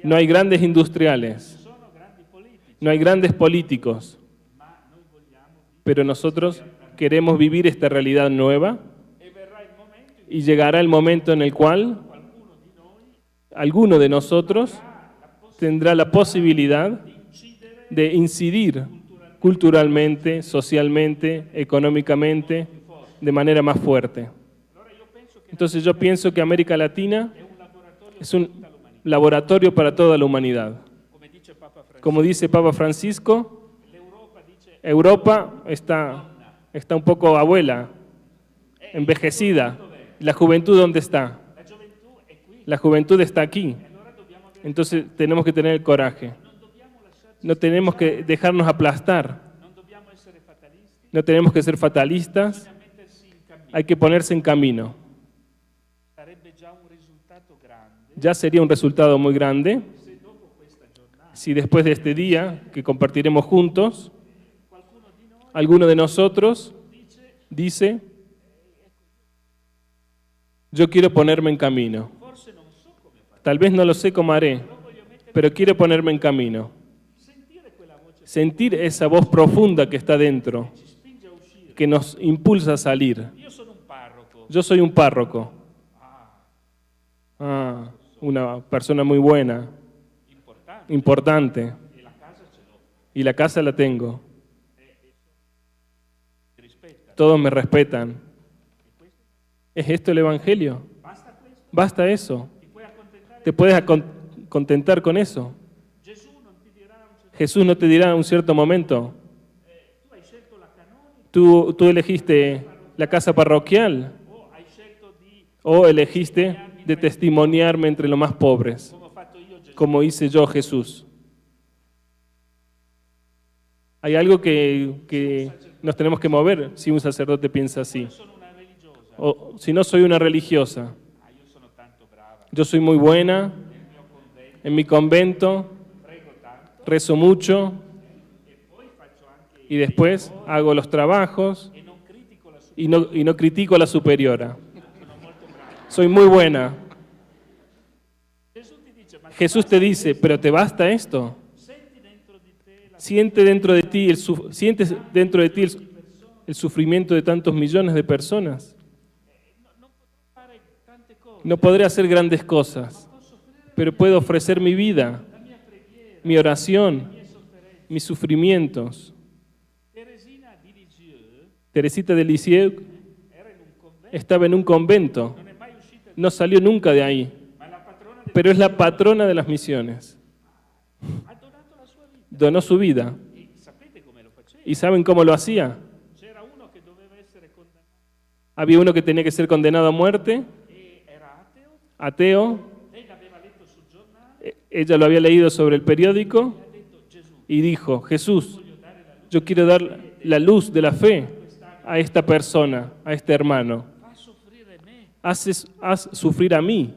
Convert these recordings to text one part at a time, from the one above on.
no hay grandes industriales, no hay grandes políticos, pero nosotros queremos vivir esta realidad nueva y llegará el momento en el cual alguno de nosotros tendrá la posibilidad de incidir culturalmente, socialmente, económicamente, de manera más fuerte. Entonces yo pienso que América Latina es un laboratorio para toda la humanidad. Como dice Papa Francisco, Europa está un poco abuela, envejecida. ¿La juventud dónde está? La juventud está aquí. Entonces tenemos que tener el coraje. No tenemos que dejarnos aplastar. No tenemos que ser fatalistas. Hay que ponerse en camino. Ya sería un resultado muy grande si después de este día que compartiremos juntos, alguno de nosotros dice: yo quiero ponerme en camino. Tal vez no lo sé cómo haré, pero quiero ponerme en camino. Sentir esa voz profunda que está dentro, que nos impulsa a salir. Yo soy un párroco. Una persona muy buena, importante. Y la casa la tengo. Todos me respetan. ¿Es esto el Evangelio? ¿Basta eso? ¿Te puedes contentar con eso? Jesús no te dirá en un cierto momento: tú elegiste la casa parroquial o elegiste de testimoniarme entre los más pobres, como hice yo, Jesús. Hay algo que nos tenemos que mover si un sacerdote piensa así. O si no, soy una religiosa. Yo soy muy buena, en mi convento, rezo mucho y después hago los trabajos y no critico a la superiora. Soy muy buena. Jesús te dice: ¿pero te basta esto? Sientes dentro de ti el sufrimiento de tantos millones de personas. No podré hacer grandes cosas, pero puedo ofrecer mi vida, mi oración, mis sufrimientos. Teresita de Lisieux estaba en un convento, no salió nunca de ahí, pero es la patrona de las misiones. Donó su vida. ¿Y saben cómo lo hacía? Había uno que tenía que ser condenado a muerte, ateo. Ella lo había leído sobre el periódico y dijo: Jesús, yo quiero dar la luz de la fe a esta persona, a este hermano. Haz sufrir a mí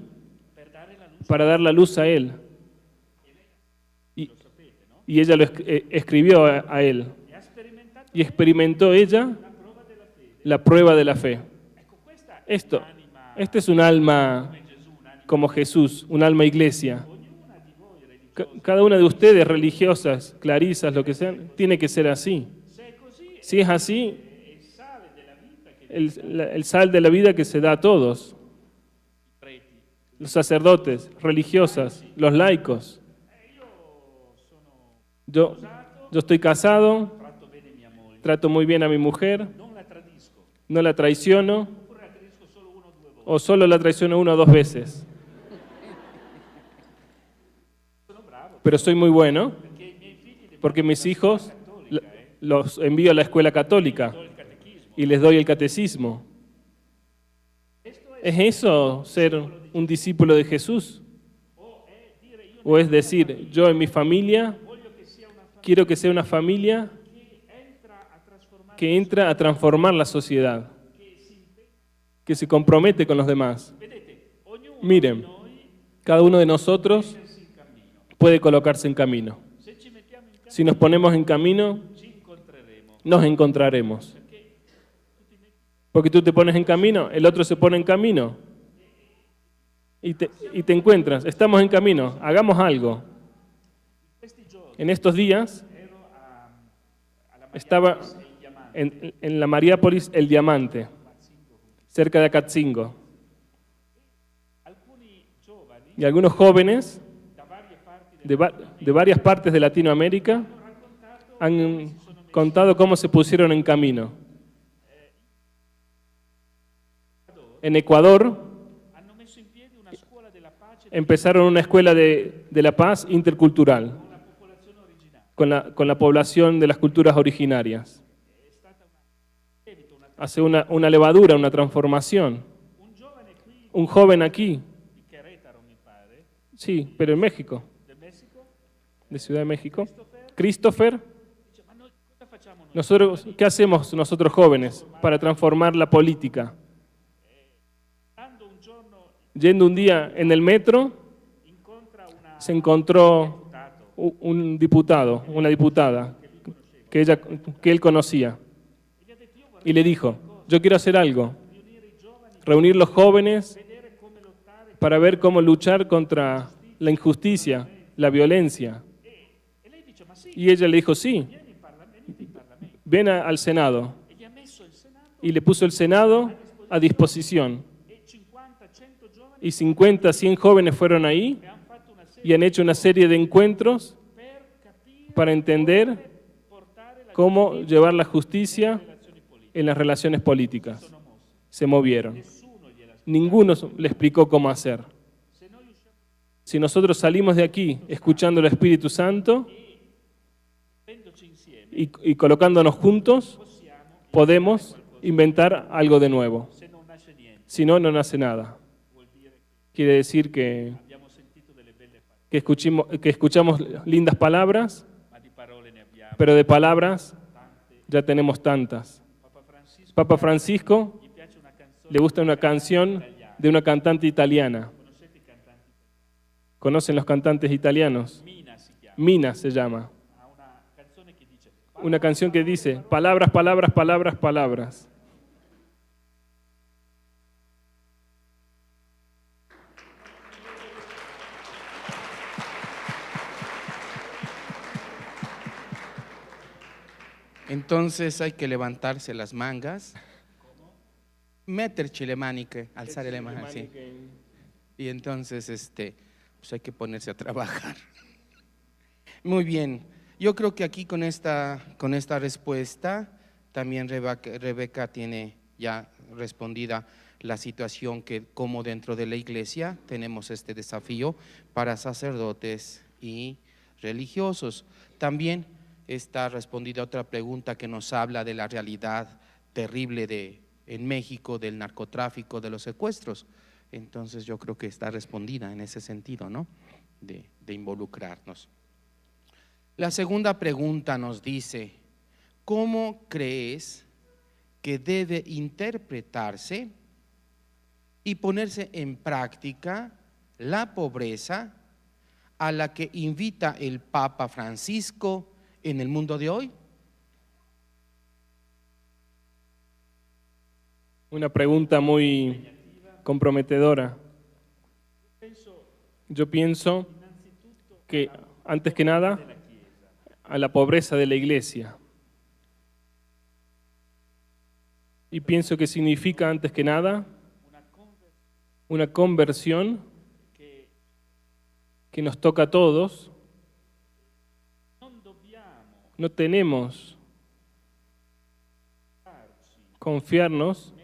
para dar la luz a él. Y ella lo escribió a él. Y experimentó ella la prueba de la fe. Este es un alma como Jesús, un alma iglesia. Cada una de ustedes, religiosas, clarisas, lo que sean, tiene que ser así. Si es así, el sal de la vida que se da a todos. Los sacerdotes, religiosas, los laicos. Yo estoy casado, trato muy bien a mi mujer, no la traiciono, o solo la traiciono 1 o 2 veces. Pero soy muy bueno, porque mis hijos los envío a la escuela católica y les doy el catecismo. ¿Es eso ser un discípulo de Jesús? ¿O es decir, yo en mi familia quiero que sea una familia que entra a transformar la sociedad, que se compromete con los demás? Miren, cada uno de nosotros puede colocarse en camino. Si nos ponemos en camino, nos encontraremos. Porque tú te pones en camino, el otro se pone en camino. y te encuentras, estamos en camino, hagamos algo. En estos días estaba en la Mariápolis El Diamante, cerca de Acatzingo. Y algunos jóvenes de varias partes de Latinoamérica han contado cómo se pusieron en camino. En Ecuador empezaron una escuela de la paz intercultural con la población de las culturas originarias. Hace una levadura, una transformación. Un joven aquí, sí, pero en México, de Ciudad de México, Christopher, nosotros, ¿qué hacemos nosotros jóvenes para transformar la política? Yendo un día en el metro, se encontró un diputado, una diputada, que él conocía, y le dijo, yo quiero hacer algo, reunir los jóvenes para ver cómo luchar contra la injusticia, la violencia. Y ella le dijo, sí, ven al Senado. Y le puso el Senado a disposición. Y 50, 100 jóvenes fueron ahí y han hecho una serie de encuentros para entender cómo llevar la justicia en las relaciones políticas. Se movieron. Ninguno le explicó cómo hacer. Si nosotros salimos de aquí escuchando el Espíritu Santo y colocándonos juntos, podemos inventar algo de nuevo. Si no, no nace nada. Quiere decir que escuchamos lindas palabras, pero de palabras ya tenemos tantas. Papa Francisco le gusta una canción de una cantante italiana. ¿Conocen los cantantes italianos? Mina se llama. Una canción que dice, palabras, palabras, palabras, palabras. Entonces hay que levantarse las mangas, meterci le maniche, alzare le manos, sí. Y entonces pues hay que ponerse a trabajar. Muy bien, yo creo que aquí con esta respuesta también Rebeca tiene ya respondida la situación que como dentro de la iglesia tenemos este desafío para sacerdotes y religiosos. También está respondida otra pregunta que nos habla de la realidad terrible en México del narcotráfico, de los secuestros. Entonces yo creo que está respondida en ese sentido, ¿no? De involucrarnos. La segunda pregunta nos dice, ¿cómo crees que debe interpretarse y ponerse en práctica la pobreza a la que invita el Papa Francisco en el mundo de hoy? Una pregunta muy comprometedora. Yo pienso que, antes que nada, a la pobreza de la iglesia. Y pienso que significa, antes que nada, una conversión que nos toca a todos. No tenemos confiarnos,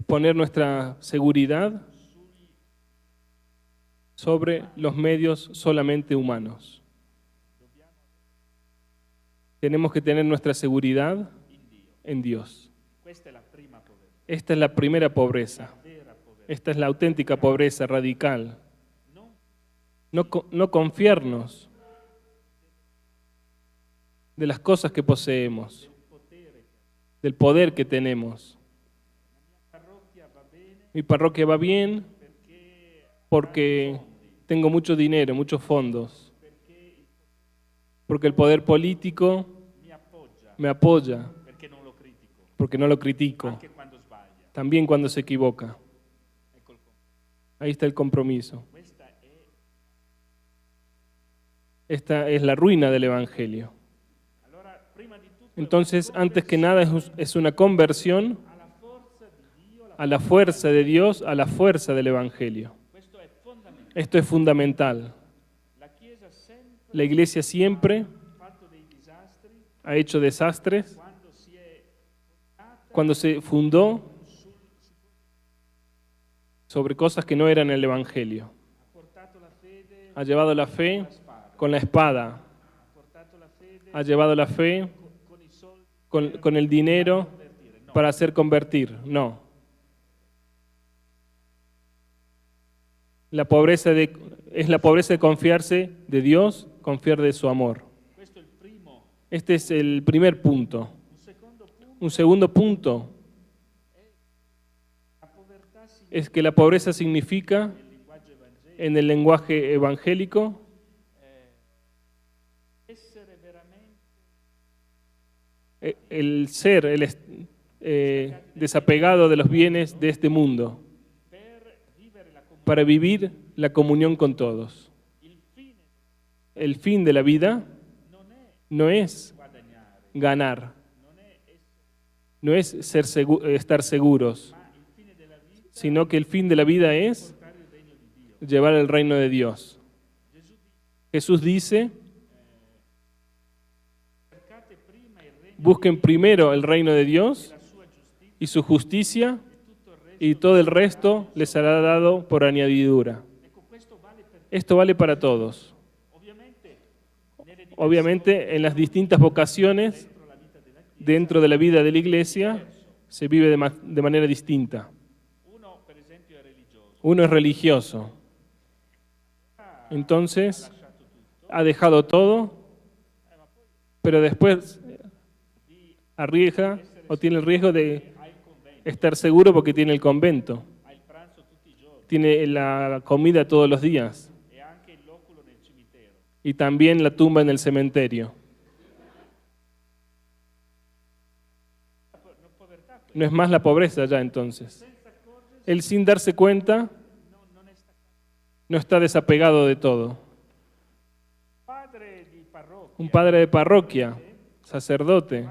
poner nuestra seguridad sobre los medios solamente humanos. Tenemos que tener nuestra seguridad en Dios. Esta es la primera pobreza. Esta es la auténtica pobreza radical. No confiarnos de las cosas que poseemos, del poder que tenemos. Mi parroquia va bien porque tengo mucho dinero, muchos fondos, porque el poder político me apoya, porque no lo critico, también cuando se equivoca. Ahí está el compromiso. Esta es la ruina del Evangelio. Entonces, antes que nada, es una conversión a la fuerza de Dios, a la fuerza del Evangelio. Esto es fundamental. La Iglesia siempre ha hecho desastres cuando se fundó sobre cosas que no eran el Evangelio. Ha llevado la fe con la espada. Ha llevado la fe con el dinero para hacer convertir. No. La pobreza es la pobreza de confiarse de Dios, confiar de su amor. Este es el primer punto. Un segundo punto es que la pobreza significa, en el lenguaje evangélico, el ser desapegado de los bienes de este mundo para vivir la comunión con todos. El fin de la vida no es ganar, no es estar seguros, sino que el fin de la vida es llevar el reino de Dios. Jesús dice: busquen primero el reino de Dios y su justicia, y todo el resto les será dado por añadidura. Esto vale para todos. Obviamente, en las distintas vocaciones, dentro de la vida de la Iglesia, se vive de manera distinta. Uno es religioso. Entonces, ha dejado todo, pero después arriesga o tiene el riesgo de estar seguro porque tiene el convento. Tiene la comida todos los días. Y también la tumba en el cementerio. No es más la pobreza ya entonces. Él, sin darse cuenta, no está desapegado de todo. Un padre de parroquia, sacerdote,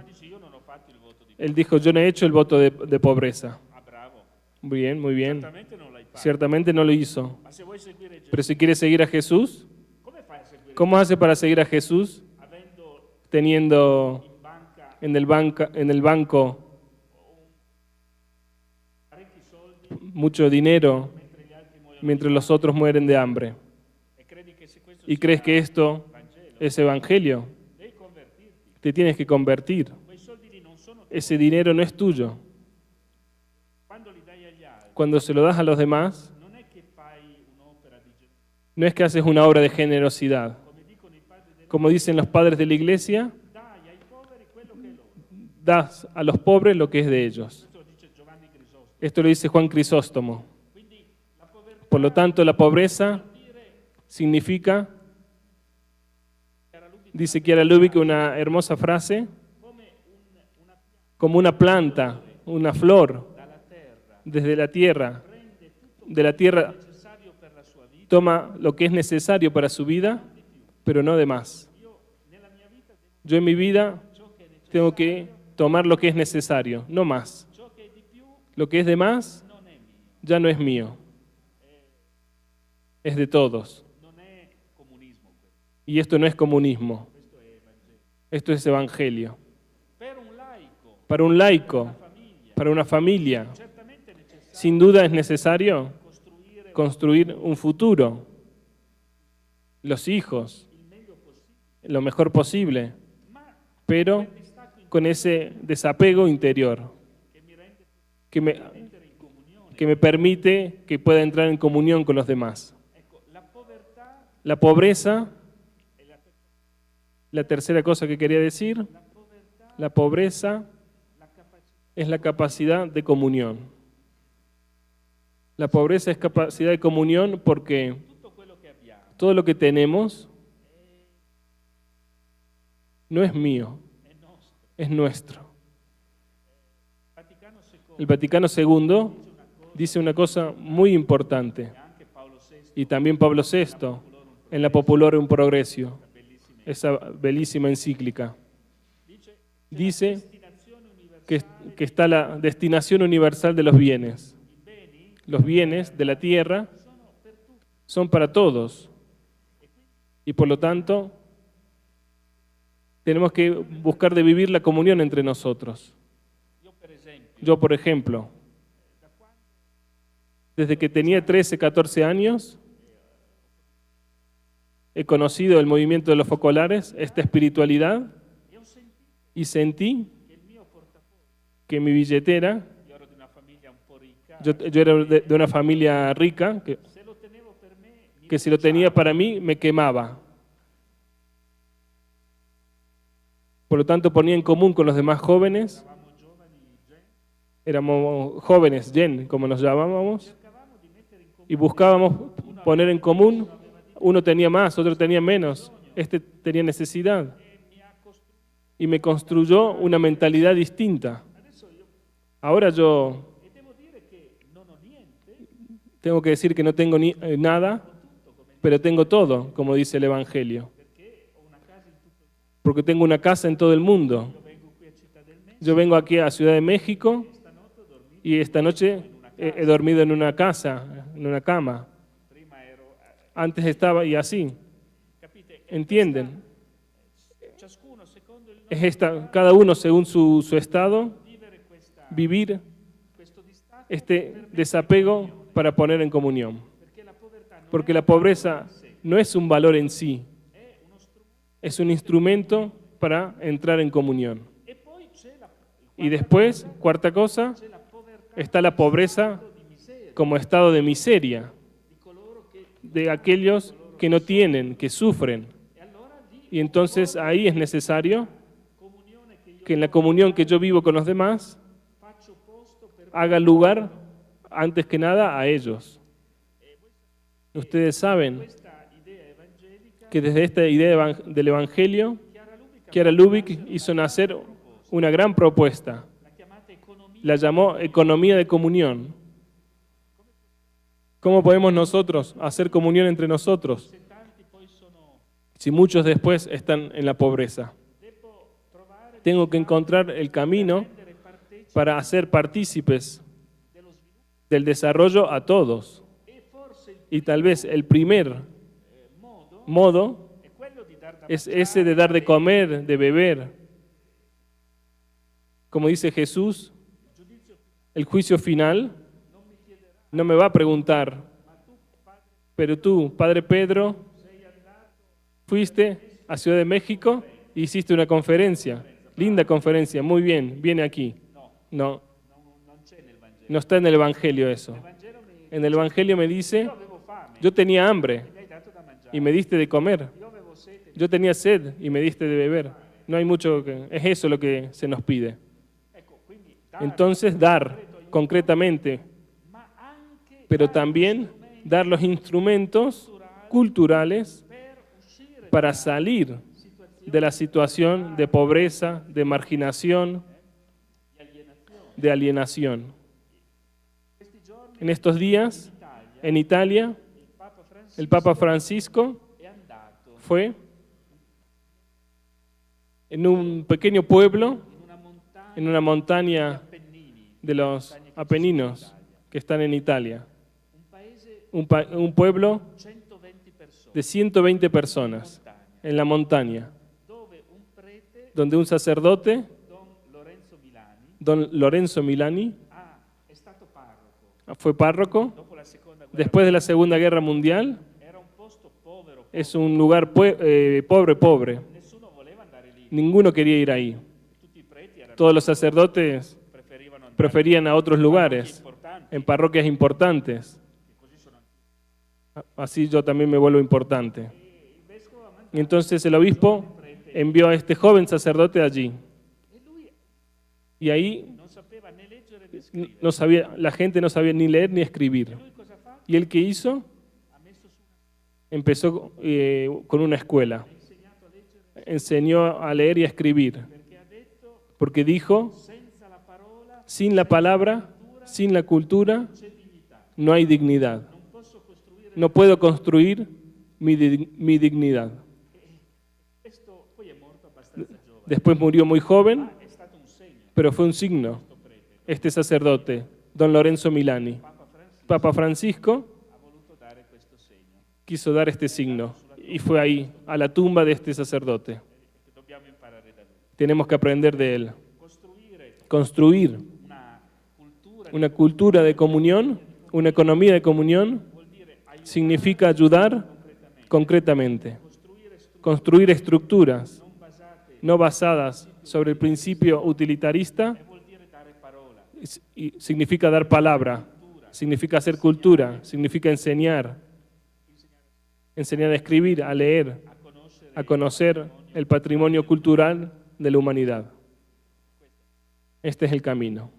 él dijo: yo no he hecho el voto de pobreza. Muy bien, muy bien. Ciertamente no lo hizo. Pero si quiere seguir a Jesús, ¿cómo hace para seguir a Jesús teniendo en el banco mucho dinero mientras los otros mueren de hambre? ¿Y crees que esto es evangelio? Te tienes que convertir. Ese dinero no es tuyo. Cuando se lo das a los demás, no es que haces una obra de generosidad. Como dicen los padres de la Iglesia, das a los pobres lo que es de ellos. Esto lo dice Juan Crisóstomo. Por lo tanto, la pobreza significa, dice Chiara Lubich una hermosa frase, como una planta, una flor, desde la tierra, de la tierra toma lo que es necesario para su vida, pero no de más. Yo en mi vida tengo que tomar lo que es necesario, no más. Lo que es de más ya no es mío, es de todos. Y esto no es comunismo, esto es evangelio. Para un laico, para una familia, sin duda es necesario construir un futuro, los hijos, lo mejor posible, pero con ese desapego interior que me permite que pueda entrar en comunión con los demás. La pobreza, la tercera cosa que quería decir, la pobreza es la capacidad de comunión. La pobreza es capacidad de comunión porque todo lo que tenemos no es mío, es nuestro. El Vaticano II dice una cosa muy importante, y también Pablo VI en la Populorum Progressio, esa bellísima encíclica. Dice que está la destinación universal de los bienes. Los bienes de la tierra son para todos y por lo tanto tenemos que buscar de vivir la comunión entre nosotros. Yo, por ejemplo, desde que tenía 13, 14 años, he conocido el movimiento de los focolares, esta espiritualidad, y sentí que mi billetera, yo era de una familia rica, que si lo tenía para mí, me quemaba. Por lo tanto, ponía en común con los demás jóvenes, éramos jóvenes, Gen, como nos llamábamos, y buscábamos poner en común, uno tenía más, otro tenía menos, este tenía necesidad. Y me construyó una mentalidad distinta. Ahora yo tengo que decir que no tengo nada, pero tengo todo, como dice el Evangelio. Porque tengo una casa en todo el mundo. Yo vengo aquí a Ciudad de México y esta noche he dormido en una casa, en una cama. Antes estaba y así. ¿Entienden? Es cada uno según su estado, vivir este desapego para poner en comunión. Porque la pobreza no es un valor en sí, es un instrumento para entrar en comunión. Y después, cuarta cosa, está la pobreza como estado de miseria, de aquellos que no tienen, que sufren. Y entonces ahí es necesario que en la comunión que yo vivo con los demás, haga lugar, antes que nada, a ellos. Ustedes saben que desde esta idea del Evangelio, Chiara Lubich hizo nacer una gran propuesta. La llamó economía de comunión. ¿Cómo podemos nosotros hacer comunión entre nosotros si muchos después están en la pobreza? Tengo que encontrar el camino para hacer partícipes del desarrollo a todos. Y tal vez el primer modo es ese de dar de comer, de beber. Como dice Jesús, el juicio final no me va a preguntar, pero tú, Padre Pedro, fuiste a Ciudad de México e hiciste una conferencia, linda conferencia, muy bien, viene aquí. No, no está en el Evangelio eso. En el Evangelio me dice, yo tenía hambre y me diste de comer. Yo tenía sed y me diste de beber. No hay mucho que... Es eso lo que se nos pide. Entonces, dar concretamente, pero también dar los instrumentos culturales para salir de la situación de pobreza, de marginación, de alienación. En estos días, en Italia, el Papa Francisco fue en un pequeño pueblo, en una montaña de los Apeninos que están en Italia. Un pueblo de 120 personas en la montaña, donde un sacerdote, don Lorenzo Milani, fue párroco. Después de la Segunda Guerra Mundial, es un lugar pobre. Ninguno quería ir ahí. Todos los sacerdotes preferían a otros lugares, en parroquias importantes. Así yo también me vuelvo importante. Y entonces el obispo envió a este joven sacerdote allí. Y ahí la gente no sabía ni leer ni escribir. ¿Y él qué hizo? Empezó con una escuela. Enseñó a leer y a escribir. Porque dijo, sin la palabra, sin la cultura, no hay dignidad. No puedo construir mi dignidad. Después murió muy joven, pero fue un signo. Este sacerdote, don Lorenzo Milani, Papa Francisco, quiso dar este signo y fue ahí, a la tumba de este sacerdote. Tenemos que aprender de él. Construir una cultura de comunión, una economía de comunión, significa ayudar concretamente. Construir estructuras no basadas sobre el principio utilitarista y significa dar palabra, significa hacer cultura, significa enseñar a escribir, a leer, a conocer el patrimonio cultural de la humanidad. Este es el camino.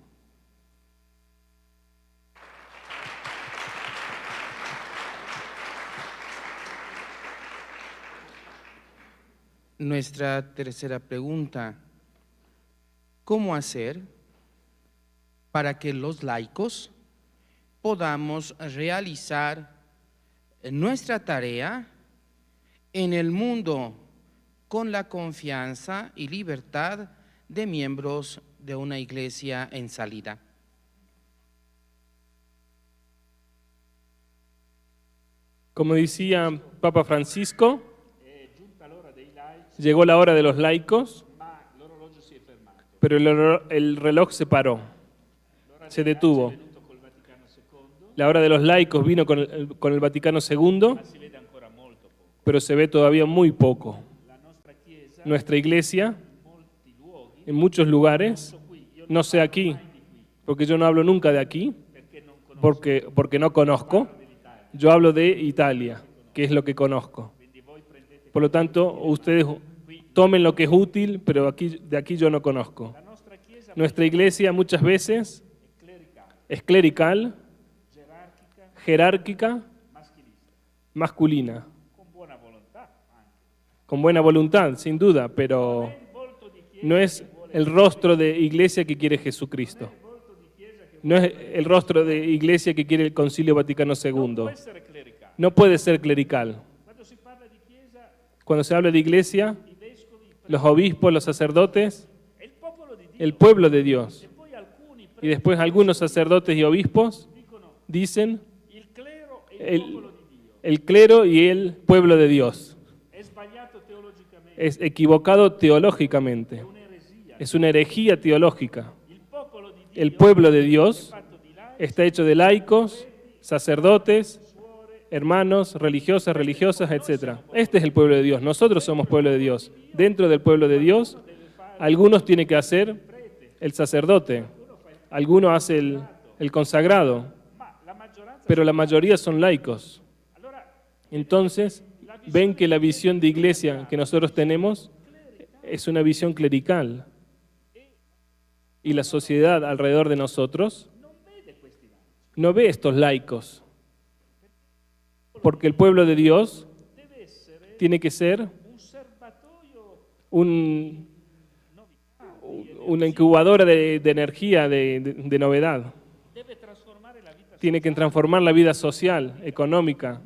Nuestra tercera pregunta: ¿cómo hacer para que los laicos podamos realizar nuestra tarea en el mundo con la confianza y libertad de miembros de una iglesia en salida? Como decía Papa Francisco, llegó la hora de los laicos, pero el reloj se paró, se detuvo. La hora de los laicos vino con el Vaticano II, pero se ve todavía muy poco. Nuestra iglesia, en muchos lugares, no sé aquí, porque yo no hablo nunca de aquí, porque no conozco, yo hablo de Italia, que es lo que conozco. Por lo tanto, ustedes tomen lo que es útil, pero de aquí yo no conozco. Nuestra iglesia muchas veces es clerical, jerárquica, masculina. Con buena voluntad, sin duda, pero no es el rostro de iglesia que quiere Jesucristo. No es el rostro de iglesia que quiere el Concilio Vaticano II. No puede ser clerical. Cuando se habla de iglesia, los obispos, los sacerdotes, el pueblo de Dios. Y después algunos sacerdotes y obispos dicen el clero y el pueblo de Dios. Es equivocado teológicamente. Es una herejía teológica. El pueblo de Dios está hecho de laicos, sacerdotes, hermanos, religiosas, etc. Este es el pueblo de Dios. Nosotros somos pueblo de Dios. Dentro del pueblo de Dios, algunos tienen que hacer el sacerdote, algunos hace el consagrado, pero la mayoría son laicos. Entonces, ven que la visión de iglesia que nosotros tenemos es una visión clerical. Y la sociedad alrededor de nosotros no ve estos laicos. Porque el pueblo de Dios tiene que ser una incubadora de energía, de novedad. Tiene que transformar la vida social, económica.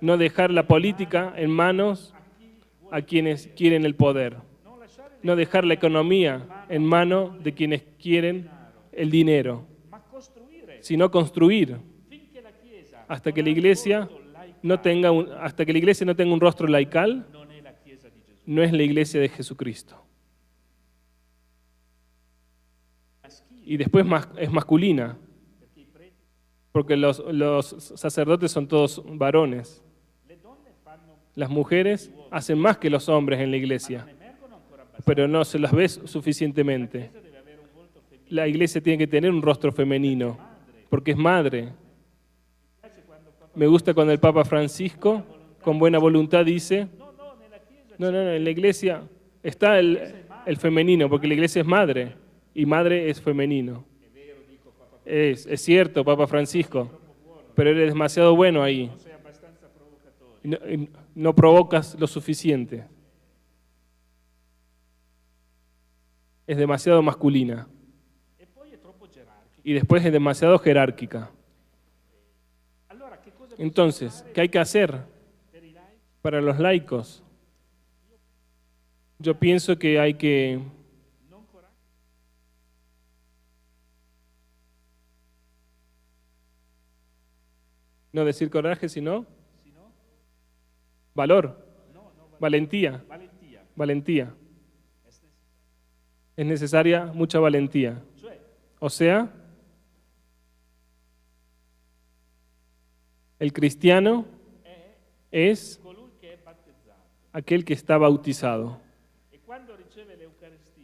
No dejar la política en manos a quienes quieren el poder. No dejar la economía en manos de quienes quieren el dinero, sino construir hasta que la iglesia no tenga un rostro laical, no es la iglesia de Jesucristo. Y después es masculina, porque los sacerdotes son todos varones. Las mujeres hacen más que los hombres en la iglesia, pero no se las ve suficientemente. La iglesia tiene que tener un rostro femenino, porque es madre. Me gusta cuando el Papa Francisco, con buena voluntad, dice, no, en la iglesia está el femenino, porque la iglesia es madre, y madre es femenino. Es cierto, Papa Francisco, pero eres demasiado bueno ahí. No provocas lo suficiente. Es demasiado masculina. Y después es demasiado jerárquica. Entonces, ¿qué hay que hacer para los laicos? Yo pienso que hay que no decir coraje, sino valor, valentía, valentía. Es necesaria mucha valentía. O sea, el cristiano es aquel que está bautizado.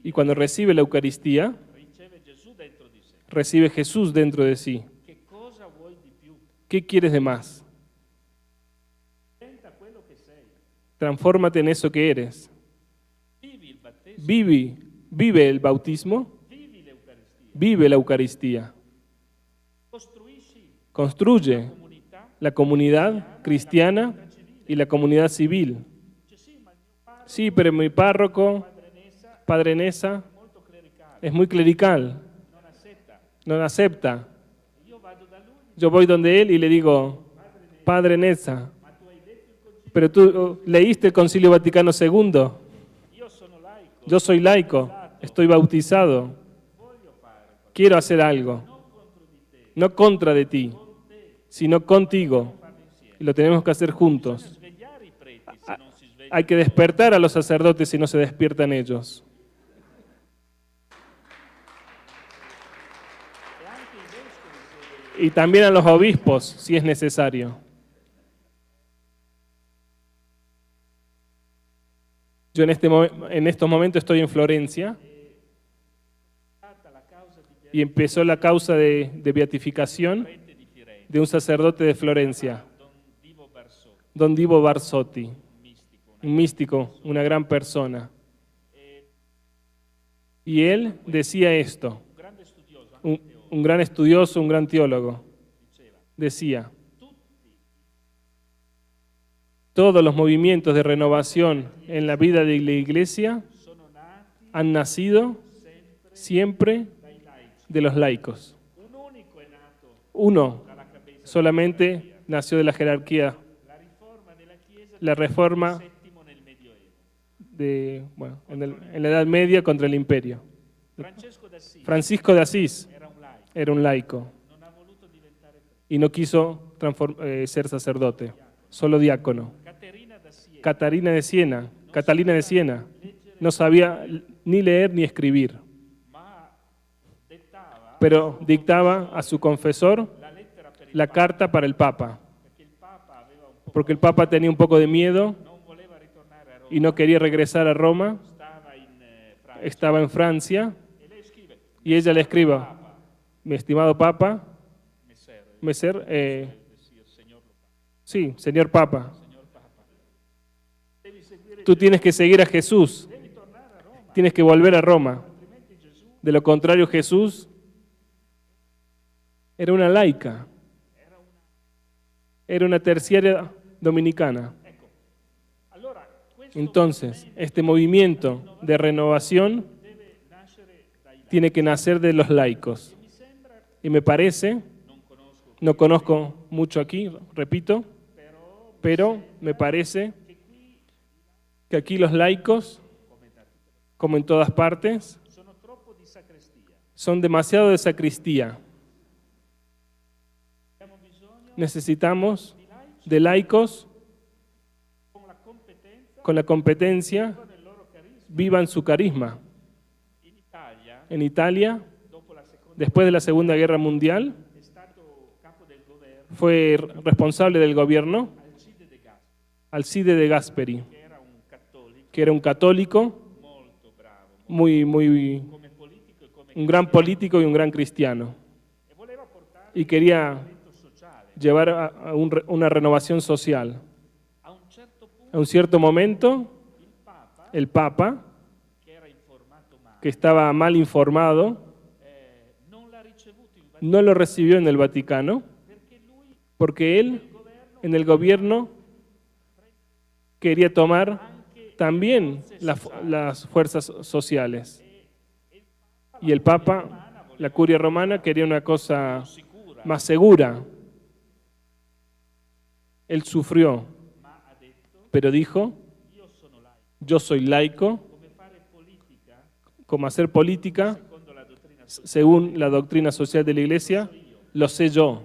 Y cuando recibe la Eucaristía, recibe Jesús dentro de sí. ¿Qué quieres de más? Transfórmate en eso que eres. Vive el bautismo, vive la Eucaristía. Construye la comunidad cristiana y la comunidad civil. Sí, pero mi párroco, Padre Nessa, es muy clerical, no acepta. Yo voy donde él y le digo, Padre Nessa, pero tú leíste el Concilio Vaticano II. Yo soy laico, estoy bautizado. Quiero hacer algo, no contra de ti, sino contigo. Y lo tenemos que hacer juntos. Hay que despertar a los sacerdotes si no se despiertan ellos. Y también a los obispos, si es necesario. Yo en estos momentos estoy en Florencia y empezó la causa de beatificación de un sacerdote de Florencia, Don Divo Barsotti, un místico, una gran persona. Y él decía esto, un gran estudioso, un gran teólogo, decía, todos los movimientos de renovación en la vida de la Iglesia han nacido siempre de los laicos. Uno solamente nació de la jerarquía, la reforma en la Edad Media contra el imperio. Francisco de Asís era un laico y no quiso ser sacerdote, solo diácono. Catalina de Siena no sabía ni leer ni escribir, pero dictaba a su confesor la carta para el Papa, porque el Papa tenía un poco de miedo y no quería regresar a Roma, estaba en Francia, y ella le escribe, mi estimado Papa, sí, señor Papa, tú tienes que seguir a Jesús, tienes que volver a Roma. De lo contrario, Jesús era una laica, era una terciaria dominicana. Entonces, este movimiento de renovación tiene que nacer de los laicos. Y me parece, no conozco mucho aquí, repito, pero me parece que aquí los laicos, como en todas partes, son demasiado de sacristía. Necesitamos de laicos con la competencia, vivan su carisma. En Italia, después de la Segunda Guerra Mundial, fue responsable del gobierno Alcide de Gasperi, que era un católico, un gran político y un gran cristiano. Y quería llevar a una renovación social. A un cierto momento, el Papa, que estaba mal informado, no lo recibió en el Vaticano, porque él, en el gobierno, quería tomar también las fuerzas sociales. Y el Papa, la curia romana, quería una cosa más segura. Él sufrió, pero dijo, yo soy laico, como hacer política, según la doctrina social de la Iglesia, lo sé yo.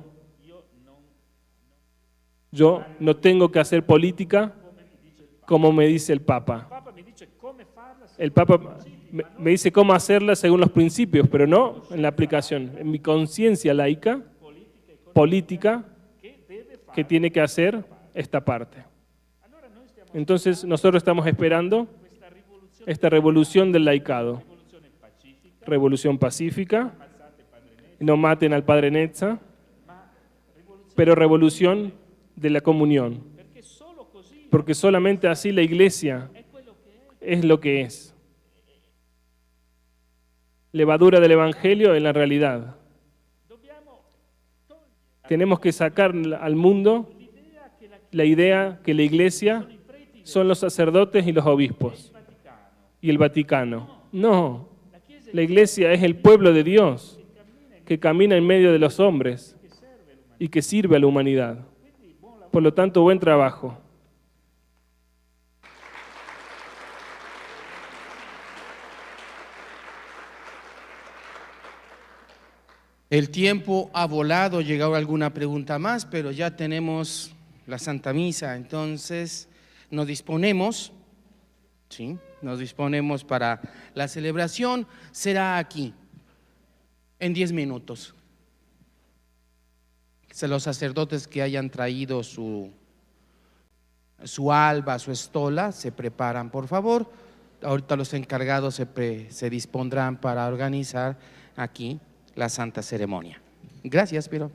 Yo no tengo que hacer política como me dice el Papa. El Papa me dice cómo hacerla según los principios, pero no en la aplicación. En mi conciencia laica, política, que tiene que hacer esta parte. Entonces nosotros estamos esperando esta revolución del laicado. Revolución pacífica, no maten al Padre Netza, pero revolución de la comunión. Porque solamente así la Iglesia es lo que es. Levadura del Evangelio en la realidad. Tenemos que sacar al mundo la idea que la Iglesia son los sacerdotes y los obispos y el Vaticano. No, la Iglesia es el pueblo de Dios que camina en medio de los hombres y que sirve a la humanidad. Por lo tanto, buen trabajo. El tiempo ha volado, llegado alguna pregunta más, pero ya tenemos la Santa Misa, entonces nos disponemos, ¿sí? Nos disponemos para la celebración, será aquí, en 10 minutos. Los sacerdotes que hayan traído su alba, su estola, se preparan, por favor. Ahorita los encargados se dispondrán para organizar aquí la Santa Ceremonia. Gracias, Piro.